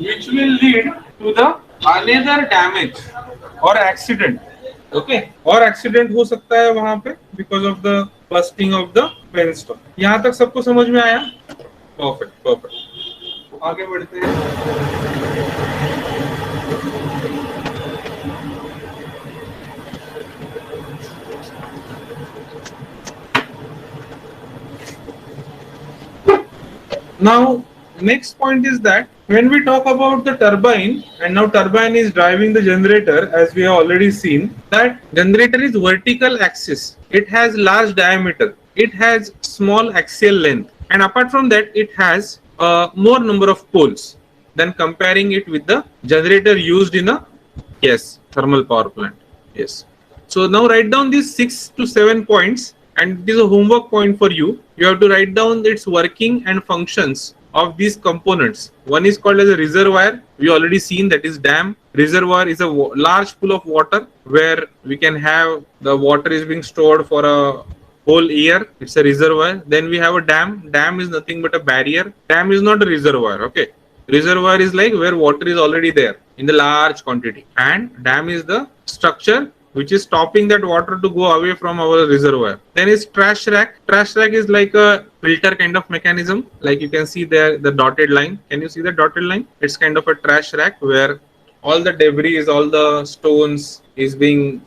which will lead to the another damage or accident. Okay, और accident हो सकता है वहां पे because of the bursting of the penstock. यहाँ तक सबको समझ में आया? परफेक्ट। आगे बढ़ते हैं। Now, next point is that when we talk about the turbine, and now turbine is driving the generator, as we have already seen, that generator is vertical axis. It has large diameter. It has small axial length, and apart from that, it has more number of poles than comparing it with the generator used in a thermal power plant. Yes. So now write down these 6 to 7 points. And this is a homework point for you. You have to write down its working and functions of these components. One is called as a reservoir. We already seen that is dam. Reservoir is a large pool of water where we can have the water is being stored for a whole year. It's a reservoir. Then we have a dam. Dam is nothing but a barrier. Dam is not a reservoir. Okay. Reservoir is like where water is already there in the large quantity. And dam is the structure which is stopping that water to go away from our reservoir. Then is trash rack. Trash rack is like a filter kind of mechanism. Like you can see there, the dotted line. Can you see the dotted line? It's kind of a trash rack where all the debris, all the stones is being,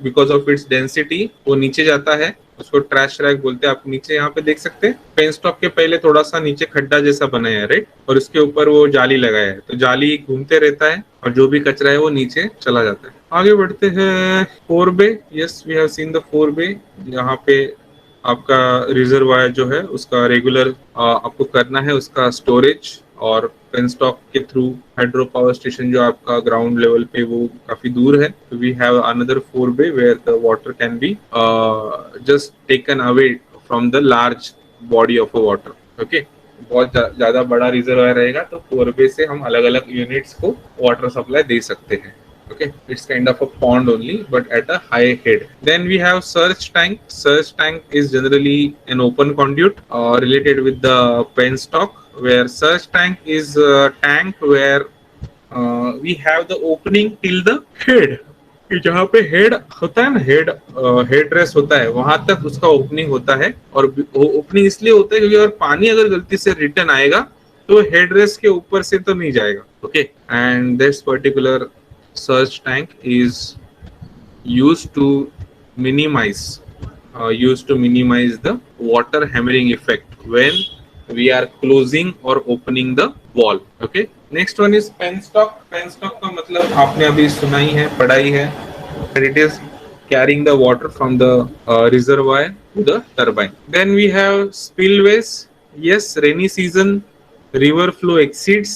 because of its density, वो नीचे जाता है. उसको trash rack बोलते हैं. आप नीचे यहाँ पे देख सकते हैं पेनस्टॉक के पहले थोड़ा सा नीचे खड्डा जैसा बनाया है, राइट, और उसके ऊपर वो जाली लगाया है. तो जाली घूमते रहता है और जो भी कचरा है वो नीचे चला जाता है. आगे बढ़ते हैं. 4 bay. Yes, we have seen the 4 bay. यहाँ पे आपका रिजर्वायर जो है उसका रेगुलर आपको करना है उसका स्टोरेज, और पेनस्टॉक के थ्रू हाइड्रो पावर स्टेशन जो आपका ग्राउंड लेवल पे वो काफी दूर है. We have another 4 bay where the water can be just taken away from the large body of a water. Okay, बहुत ज्यादा बड़ा रिजर्वायर रहेगा तो 4 bay से हम अलग अलग यूनिट्स को वाटर सप्लाई दे सकते हैं. Okay, it's kind of a pond only, but at a high head. Then we have surge tank. Surge tank is generally an open conduit related with the penstock, where surge tank is a tank where we have the opening till the head. जहाँ पे head होता है ना, head rest होता है, वहां तक उसका ओपनिंग होता है. और ओपनिंग इसलिए होता है क्योंकि अगर पानी अगर गलती से रिटर्न आएगा तो हेड रेस्ट के ऊपर से तो नहीं जाएगा. Okay, and this particular surge tank is used to minimize the water hammering effect when we are closing or opening the wall. Okay, next one is penstock. Penstock का मतलब आपने अभी सुना ही है, पढ़ा ही है. It is carrying the water from the reservoir to the turbine. Then we have spillways. Yes, rainy season river flow exceeds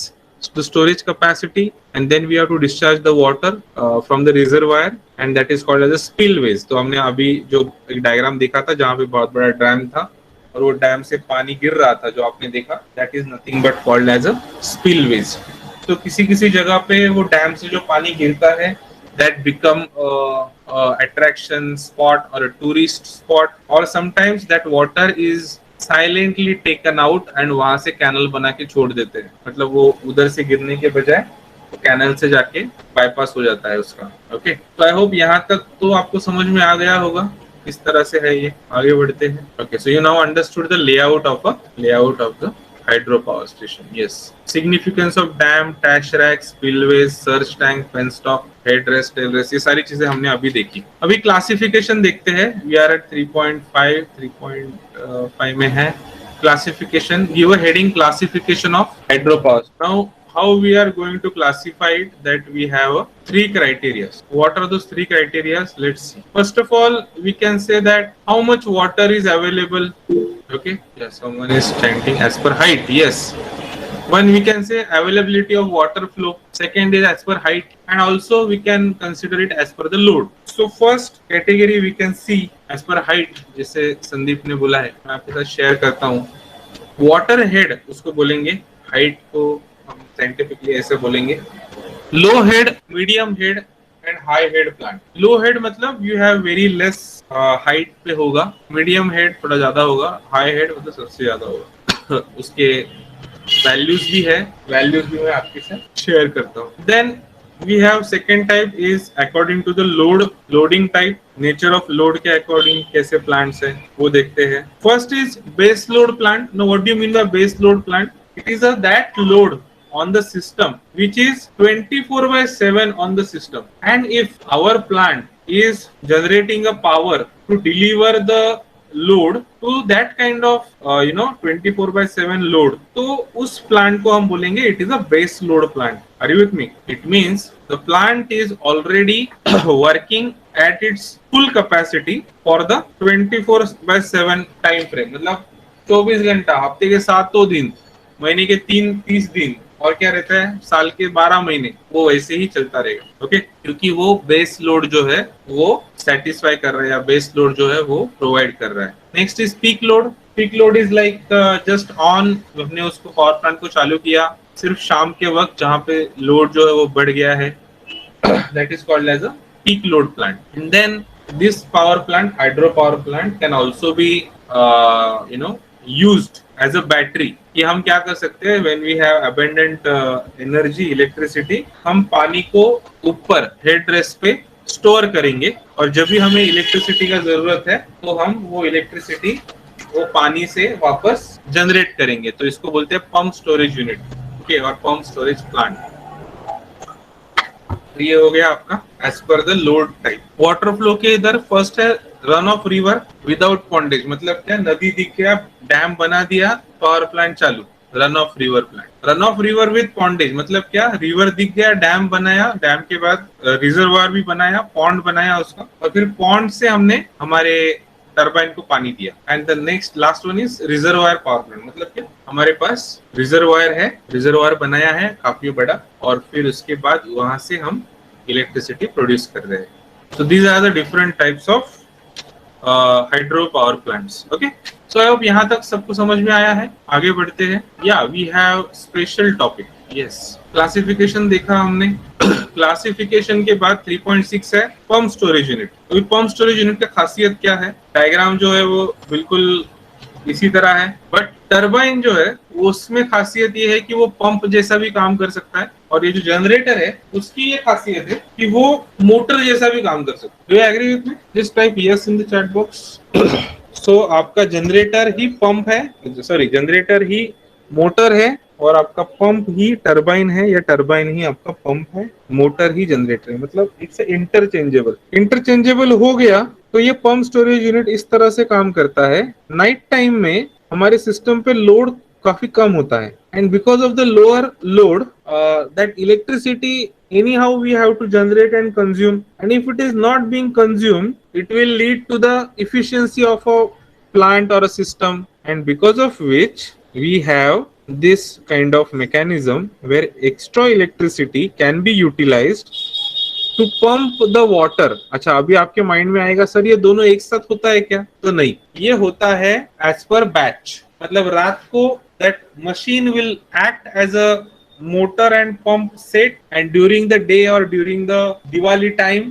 the storage capacity, and then we have to discharge the water from the reservoir, and that is called as a spillways. तो हमने अभी जो एक diagram देखा था जहाँ पे बहुत बड़ा डैम था और वो डैम से पानी गिर रहा था जो आपने देखा, that is nothing but called as a spillways. तो किसी किसी जगह पे वो डैम से जो पानी गिरता है that become attraction spot or a tourist spot, or sometimes that water is silently taken out and वहां से कैनल बना के छोड़ देते हैं. मतलब वो उधर से गिरने के बजाय कैनल से जाके बाईपास हो जाता है उसका. ओके, तो आई होप यहाँ तक तो आपको समझ में आ गया होगा किस तरह से है ये. आगे बढ़ते हैं. Okay, so you now understood the layout of the hydro power station. Yes, significance of dam, trash rack, spillways, surge tank, penstock, headrest, tailrest, ये सारी चीजें हमने अभी देखी. अभी क्लासिफिकेशन देखते हैं. We are at 3.5 में है classification. Give a heading classification of hydropower. Now how we are going to classify it, that we have three criteria. What are those three criteria? Let's see. First of all, we can say that how much water is available. Okay, yes, someone is chanting as per height. Yes, one we can say availability of water flow. Second is as per height, and also we can consider it as per the load. So first category we can see as per height, जैसे संदीप ने बोला है, मैं आपके साथ share करता हूँ. Water head उसको बोलेंगे, हाइट को हम साइंटिफिकली ऐसे बोलेंगे. Low head, medium head and high head plant. Low head मतलब you have very less height पे होगा, मीडियम हेड थोड़ा ज्यादा होगा, हाई हेड मतलब सबसे ज्यादा होगा. उसके वैल्यूज भी है, वैल्यूज भी मैं आपके साथ शेयर करता हूँ. Then we have second type is according to the loading type, nature of load के according कैसे plants है वो देखते हैं. First is base load plant. Now what do you mean by base load plant? It is that load on the system which is 24/7 on the system, and if our plant is generating a power to deliver the load to that kind of 24/7 load, तो उस plant को हम बोलेंगे it is a base load plant. Are you with me? It means the plant is already working at its full capacity for the 24/7 time frame. मतलब 24 घंटा, हफ्ते के 7 दिन, महीने के 30 दिन, और क्या रहता है साल के 12 महीने, वो वैसे ही चलता रहेगा. ओके, क्योंकि वो बेस लोड जो है वो सेटिस्फाई कर रहा है, या बेस लोड जो है वो प्रोवाइड कर रहा है. Next is peak load. Peak load is like just on, हमने उसको पावर प्लांट को चालू किया सिर्फ शाम के वक्त जहाँ पे लोड जो है वो बढ़ गया है, that is called as a peak load plant. And then this power plant, hydro power plant, can also be used as a battery. कि हम क्या कर सकते हैं, when we have abundant energy, electricity, हम पानी को ऊपर हेड रेस्ट पे स्टोर करेंगे, और जब भी हमें इलेक्ट्रिसिटी का जरूरत है तो हम वो इलेक्ट्रिसिटी वो पानी से वापस जनरेट करेंगे. तो इसको बोलते हैं पंप स्टोरेज यूनिट, ओके, और पंप स्टोरेज प्लांट. ये हो गया आपका as per the load type. Water flow के इधर फर्स्ट है run of river without pondage. मतलब क्या, नदी दिख गया, डैम बना दिया, पावर प्लांट चालू, run of river plant. Run of river with pondage मतलब क्या, रिवर दिख गया, डैम बनाया, डैम के बाद रिजर्वायर भी बनाया, पॉन्ड बनाया उसका, और फिर पॉन्ड से हमने हमारे टरबाइन को पानी दिया. And the next last one is reservoir power plant. मतलब क्या, हमारे पास रिजर्वायर है, रिजर्वायर बनाया है काफी बड़ा, और फिर उसके बाद वहां से हम इलेक्ट्रिसिटी प्रोड्यूस कर रहे हैं. So these are the different types of hydro power plants. Okay, so I hope यहाँ तक सबको समझ में आया है. आगे बढ़ते हैं. या we have special topic. Yes, classification देखा हमने. क्लासिफिकेशन के बाद 3.6 है पंप स्टोरेज यूनिट. तो पंप स्टोरेज यूनिट का खासियत क्या है, डायग्राम जो है वो बिल्कुल इसी तरह है, बट टरबाइन जो है उसमें खासियत ये है कि वो पंप जैसा भी काम कर सकता है, और ये जो जनरेटर है उसकी ये खासियत है कि वो मोटर जैसा भी काम कर सकता है. Do you agree with me? Just type yes in the chat box. So आपका जनरेटर ही पंप है, सॉरी जनरेटर ही मोटर है, और आपका पंप ही टरबाइन है, या टरबाइन ही आपका पंप है, मोटर ही जनरेटर है. मतलब इट्स इंटरचेंजेबल. इंटरचेंजेबल हो गया तो ये पंप स्टोरेज यूनिट इस तरह से काम करता है. नाइट टाइम में हमारे सिस्टम पे लोड काफी कम होता है, and because of the lower load that electricity anyhow we have to generate and consume, and if it is not being consumed it will lead to the efficiency of a plant or a system, and because of which we have this kind of mechanism where extra electricity can be utilized to pump the water. अच्छा, अभी आपके mind में आएगा sir ये दोनों एक साथ होता है क्या? तो नहीं, ये होता है as per batch. मतलब रात को that machine will act as a motor and pump set, and during the day or during the Diwali time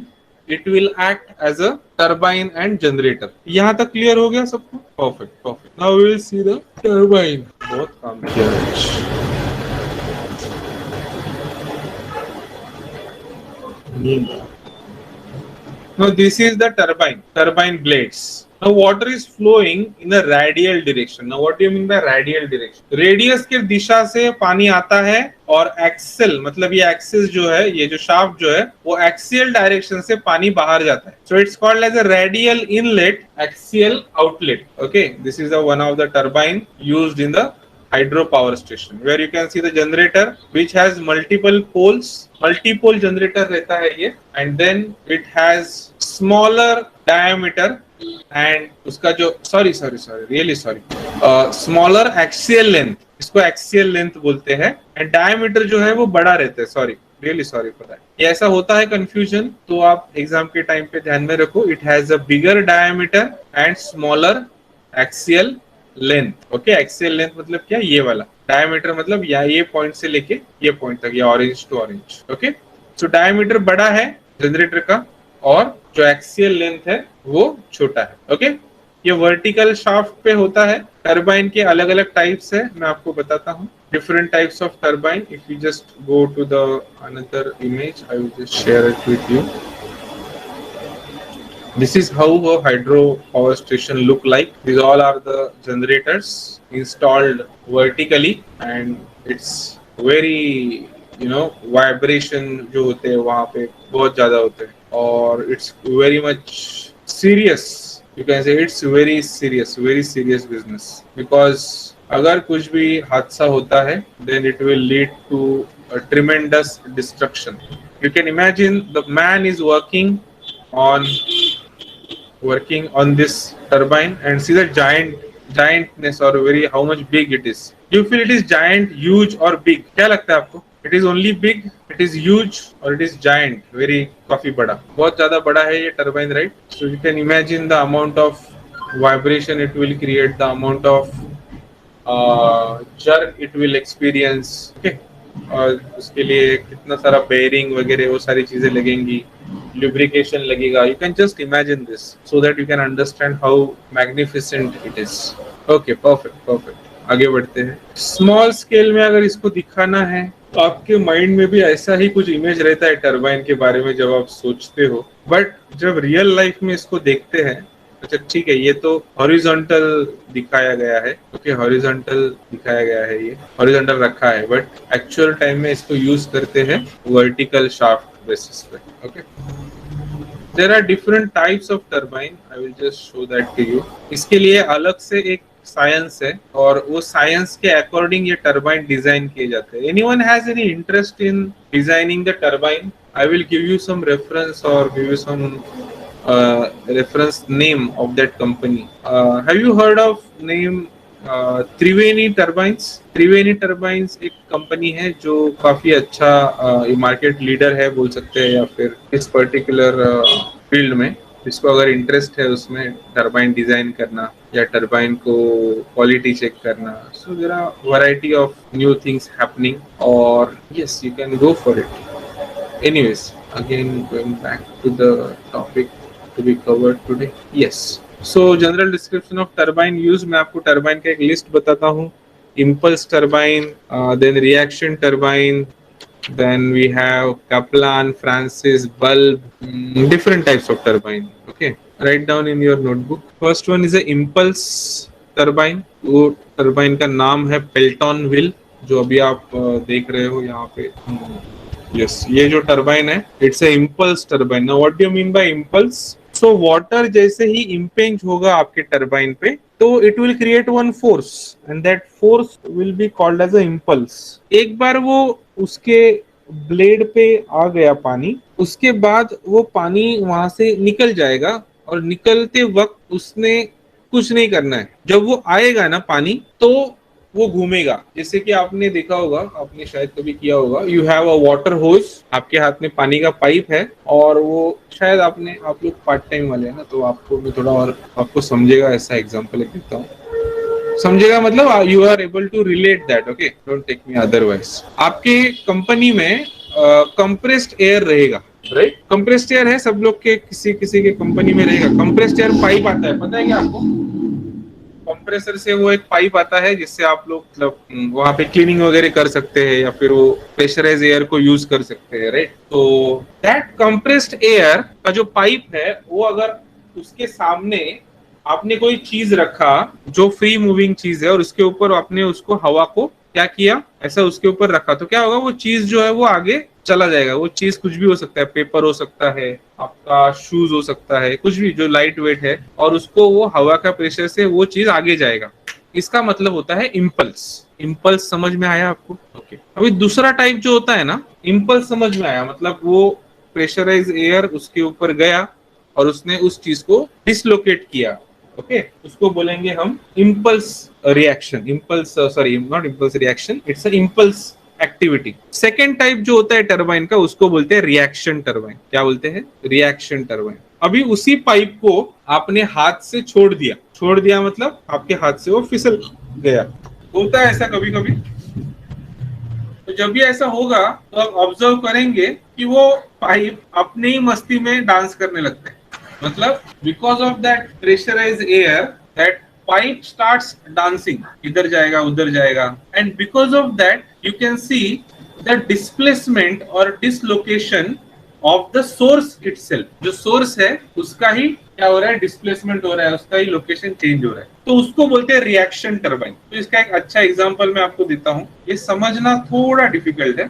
it will act as a turbine and generator. यहाँ तक क्लियर हो गया सबको? Perfect, perfect. Now we will see the turbine. बहुत काम किया है. Now this is the turbine blades. Now water is flowing in a radial direction. Now what do you mean by radial direction? Radius के दिशा से पानी आता है, और एक्सेल मतलब ये एक्सिस जो है, ये जो शाफ्ट जो है वो एक्सियल डायरेक्शन से पानी बाहर जाता है. So it's called as a radial inlet, axial outlet. Okay, this is the one of the turbine used in the hydro power station where you can see the generator which has multiple poles. Multi-pole generator रहता है ये, and then it has smaller diameter and उसका जो sorry really sorry smaller axial length, इसको axial length बोलते हैं, and diameter जो है वो बड़ा रहता है. Sorry really sorry for that. ये ऐसा होता है कंफ्यूजन, तो आप एग्जाम के टाइम पे ध्यान में रखो. It has a bigger diameter and smaller axial length. Okay, axial length मतलब क्या, ये वाला. डायमीटर मतलब या ये पॉइंट से लेके ये पॉइंट तक, या orange to orange. Okay, so diameter बड़ा है जनरेटर का और जो एक्सियल लेंथ है वो छोटा है. ओके, ये वर्टिकल शाफ्ट पे होता है. टरबाइन के अलग अलग टाइप्स है, मैं आपको बताता हूँ. Different types of turbine. If you just go to the another image, I will just share it with you. This is how a hydro power station look like. These all are the generators installed vertically, and it's very, you know, vibration जो होते हैं वहाँ पे बहुत ज़्यादा होते हैं, और it's very much serious. You can say it's very serious business, because अगर कुछ भी हादसा होता है then it will lead to a tremendous destruction. You can imagine the man is working on this turbine and see the giantness or very how much big it is. Do you feel it is giant, huge or big? क्या लगता है आपको? It is only big, it is huge or it is giant, very काफी बड़ा, बहुत ज्यादा बड़ा है ये turbine, right? So you can imagine the amount of vibration it will create, the amount of jerk it will experience. Okay, और उसके लिए कितना सारा बेयरिंग वगैरह वो सारी चीजें लगेंगी, lubrication लगेगा. You can just imagine this so that you can understand how magnificent it is. Okay, perfect. आगे बढ़ते हैं. स्मॉल स्केल में अगर इसको दिखाना है तो आपके माइंड में भी ऐसा ही कुछ इमेज रहता है टरबाइन के बारे में जब आप सोचते हो, बट जब रियल लाइफ में इसको देखते हैं, अच्छा ठीक है ये तो हॉरिजॉन्टल दिखाया गया है. ओके, हॉरिजॉन्टल दिखाया गया है, ये हॉरिजॉन्टल रखा है, बट एक्चुअल टाइम में इसको यूज करते हैं वर्टिकल शाफ्ट बेसिस पे. Okay, there are different types of turbine, I will just show that to you. इसके लिए अलग से एक साइंस है, और वो साइंस के अकॉर्डिंग ये टरबाइन डिजाइन किए जाते हैं. Anyone has any interest in designing the turbine? I will give you some reference और give you some reference name of that company. Have you heard of name Triveni Turbines? Triveni Turbines एक company है जो काफी अच्छा market leader है बोल सकते हैं, या फिर इस पर्टिकुलर फील्ड में जिसको अगर इंटरेस्ट है उसमें टरबाइन डिजाइन करना या टरबाइन को क्वालिटी चेक करना. So there are variety of new things happening, और yes you can go for it. Anyways, again going back to the topic to be covered today. Yes, so general description of turbine use. मैं आपको turbine का एक list बताता हूँ. Impulse turbine, then reaction turbine, then we have Kaplan, Francis, Bulb, different types of turbine. Okay, write down in your notebook. First one is a impulse turbine. वो turbine का नाम है पेल्टन व्हील, जो अभी आप देख रहे हो यहाँ पे. यस, ये जो टरबाइन है it's a impulse turbine. Now what do you mean by impulse? So water जैसे ही इम्पेंज होगा आपके टरबाइन पे, तो it will create one force, and that force will be called as a impulse. एक बार वो उसके ब्लेड पे आ गया पानी, उसके बाद वो पानी वहां से निकल जाएगा, और निकलते वक्त उसने कुछ नहीं करना है. जब वो आएगा ना पानी, तो वो घूमेगा. जैसे कि आपने देखा होगा, आपने शायद कभी किया होगा, यू हैव अ वाटर होज, आपके हाथ में पानी का पाइप है, और वो शायद आप लोग पार्ट टाइम वाले हैं ना, तो आपको मैं थोड़ा और आपको समझेगा ऐसा एग्जांपल देता हूँ. समझेगा मतलब you are able to relate that. Okay, don't take me otherwise. आपके कंपनी में कंप्रेस्ड एयर रहेगा, राइट? कंप्रेस्ड एयर है सब लोग के, किसी के कंपनी में रहेगा. कंप्रेस्ड एयर पाइप आता है, पता है क्या आपको? कंप्रेसर से वो एक पाइप आता है जिससे आप लोग मतलब वहां पे क्लीनिंग वगैरह कर सकते हैं, या फिर वो प्रेशराइज एयर को यूज कर सकते हैं, राइट? तो दैट कंप्रेस्ड एयर का जो पाइप है, वो अगर उसके सामने आपने कोई चीज रखा जो फ्री मूविंग चीज है, और उसके ऊपर आपने उसको हवा को क्या किया, ऐसा उसके ऊपर रखा, तो क्या होगा, वो चीज जो है वो आगे चला जाएगा. वो चीज कुछ भी हो सकता है, पेपर हो सकता है, आपका शूज हो सकता है, कुछ भी जो लाइट वेट है, और उसको वो हवा का प्रेशर से वो चीज आगे जाएगा. इसका मतलब होता है इम्पल्स. इम्पल्स समझ में आया आपको? ओके अभी दूसरा टाइप जो होता है ना, इम्पल्स समझ में आया, मतलब वो प्रेशराइज एयर उसके ऊपर गया और उसने उस चीज को डिसलोकेट किया। ओके उसको बोलेंगे हम impulse reaction, impulse sorry not impulse reaction, it's a impulse activity. Second type जो होता है टरबाइन का, उसको बोलते हैं रिएक्शन टरबाइन। क्या बोलते हैं? Reaction turbine. अभी उसी पाइप को आपने हाथ से छोड़ दिया, छोड़ दिया मतलब आपके हाथ से वो फिसल गया। होता है ऐसा कभी कभी। तो जब भी ऐसा होगा तो आप ऑब्जर्व करेंगे कि वो पाइप अपने ही मस्ती में डांस करने लगता है। मतलब because of that pressurize air, that pipe starts dancing, इधर जाएगा उधर जाएगा, and because of that you can see the displacement और dislocation of the source itself. जो सोर्स है उसका ही क्या हो रहा है? डिस्प्लेसमेंट हो रहा है, उसका ही लोकेशन चेंज हो रहा है। तो उसको बोलते हैं रिएक्शन टरबाइन। तो इसका एक अच्छा एग्जांपल मैं आपको देता हूँ। ये समझना थोड़ा डिफिकल्ट है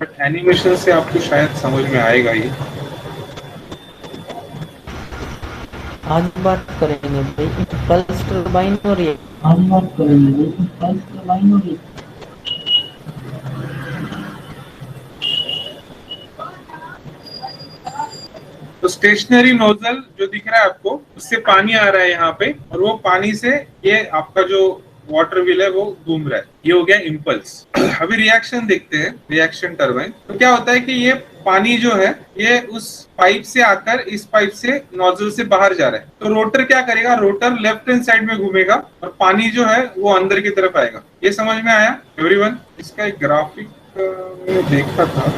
बट एनिमेशन से आपको शायद समझ में आएगा ये। आज बात करेंगे भाई इम्पल्स टरबाइन और ये, आज बात करेंगे भाई इम्पल्स टरबाइन और ये। तो स्टेशनरी नोजल जो दिख रहा है आपको, उससे पानी आ रहा है यहाँ पे, और वो पानी से ये आपका जो वाटर व्हील है वो घूम रहा है। ये हो गया इम्पल्स। अभी रिएक्शन देखते हैं, रिएक्शन टरबाइन। तो क्या होता है कि ये पानी जो है ये उस पाइप से आकर इस पाइप से नोजल से बाहर जा रहा है। तो रोटर क्या करेगा? रोटर लेफ्ट हैंड साइड में घूमेगा और पानी जो है वो अंदर की तरफ आएगा। ये समझ में आया एवरीवन? इसका एक ग्राफिक देखा था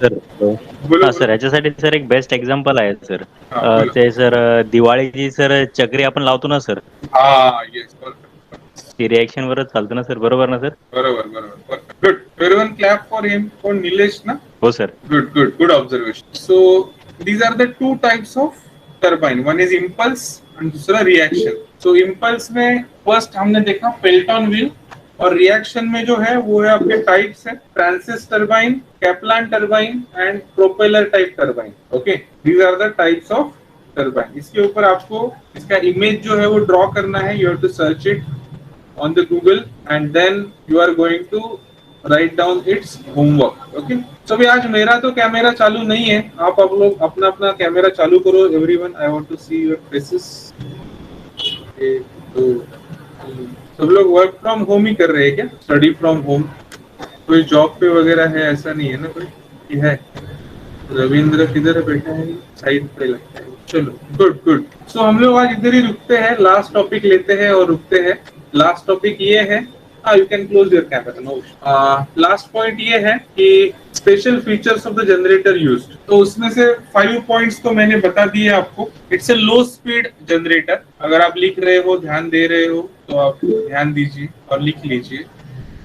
सर हा सर याच्यासाठी सर एक बेस्ट एक्झाम्पल आहे सर. ते सर दिवाळीची सर चक्री आपण लावतो ना सर, येस ती रिएक्शन वरच चालतं ना सर, बरोबर ना सर? बरोबर बरोबर good. Everyone clap for him, for Nilesh ना. हो sir. Good observation. So these are the two types of turbine. One is impulse and दूसरा रिएक्शन. सो इम्पल्स में फर्स्ट हमने देखा पेल्टन व्हील, और रिएक्शन में जो है वो है आपके टाइप्स है Francis turbine, Kaplan turbine and propeller type turbine. Okay these are the types of turbine. इसके ऊपर आपको इसका इमेज जो है वो ड्रॉ करना है. You have to search it on the Google and then you are going to write down its homework. Okay. So अभी आज मेरा तो कैमरा चालू नहीं है, आप लोग अपना अपना कैमरा चालू करो. Everyone, I want to see your faces. तो सब लोग वर्क फ्रॉम होम ही कर रहे हैं क्या? Study from home? कोई जॉब पे वगैरह है ऐसा नहीं है ना कोई? है रविंद्र किधर बैठा है? साइड पे लगता है. चलो गुड. सो हम लोग आज इधर ही रुकते हैं, लास्ट टॉपिक लेते हैं और रुकते हैं. लास्ट टॉपिक ये है, you can close your camera. No, last point ये है कि special features of the generator used. तो उसमें से 5 पॉइंट्स तो मैंने बता दिए आपको. It's a low speed generator. अगर आप लिख रहे हो, ध्यान दे रहे हो तो आप ध्यान दीजिए और लिख लीजिए.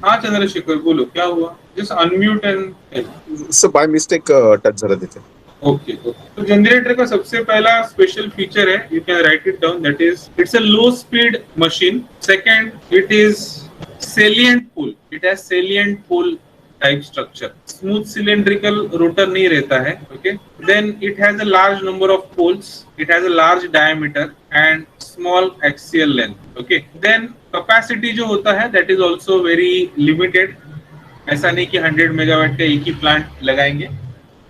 हाँ चंद्रशेखर बोलो, क्या हुआ? Just unmute and sir by mistake touch झालं तिथे. ओके. तो जनरेटर का सबसे पहला स्पेशल फीचर है, you can write it down, that is it's a low speed machine. Second, it is salient pole. It has salient pole type structure. Smooth cylindrical rotor नहीं रहता है. Okay. Then it has a large number of poles. It has a large diameter and small axial length. Okay. Then capacity जो होता है that is also very limited. ऐसा नहीं कि 100 megawatt का एक ही प्लांट लगाएंगे,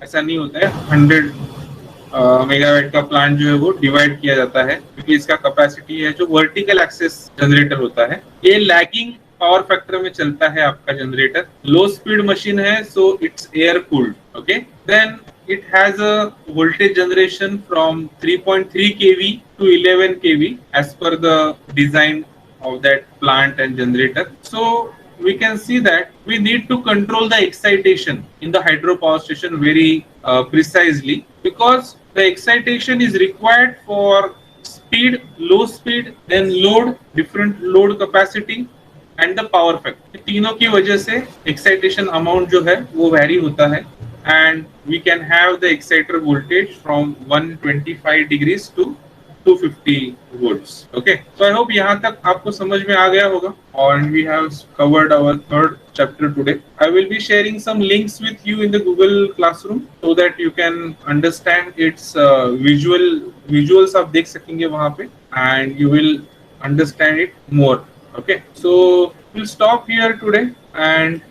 ऐसा नहीं होता है. 100 मेगावाट का प्लांट जो है वो डिवाइड किया जाता है क्योंकि इसका कैपेसिटी है जो वर्टिकल एक्सेस जनरेटर होता है. ये लैगिंग पावर फैक्टर में चलता है आपका जनरेटर. लो स्पीड मशीन है, so it's air cooled. Okay. Then it has a voltage generation from 3.3 kV to 11 kV as per the design of that plant and generator. So we can see that we need to control the excitation in the hydropower station very precisely, because the excitation is required for speed, low speed, then load, different load capacity and the power factor. तीनों की वजह से excitation amount जो है वो vary होता है, and we can have the exciter voltage from 125 degrees to 250 volts. Okay, so I hope यहाँ तक आपको समझ में आ गया होगा. And we have covered our third chapter today. I will be sharing some links with you in the Google Classroom so that you can understand its visuals आप देख सकेंगे वहाँ पे, and you will understand it more. Okay, so we'll stop here today and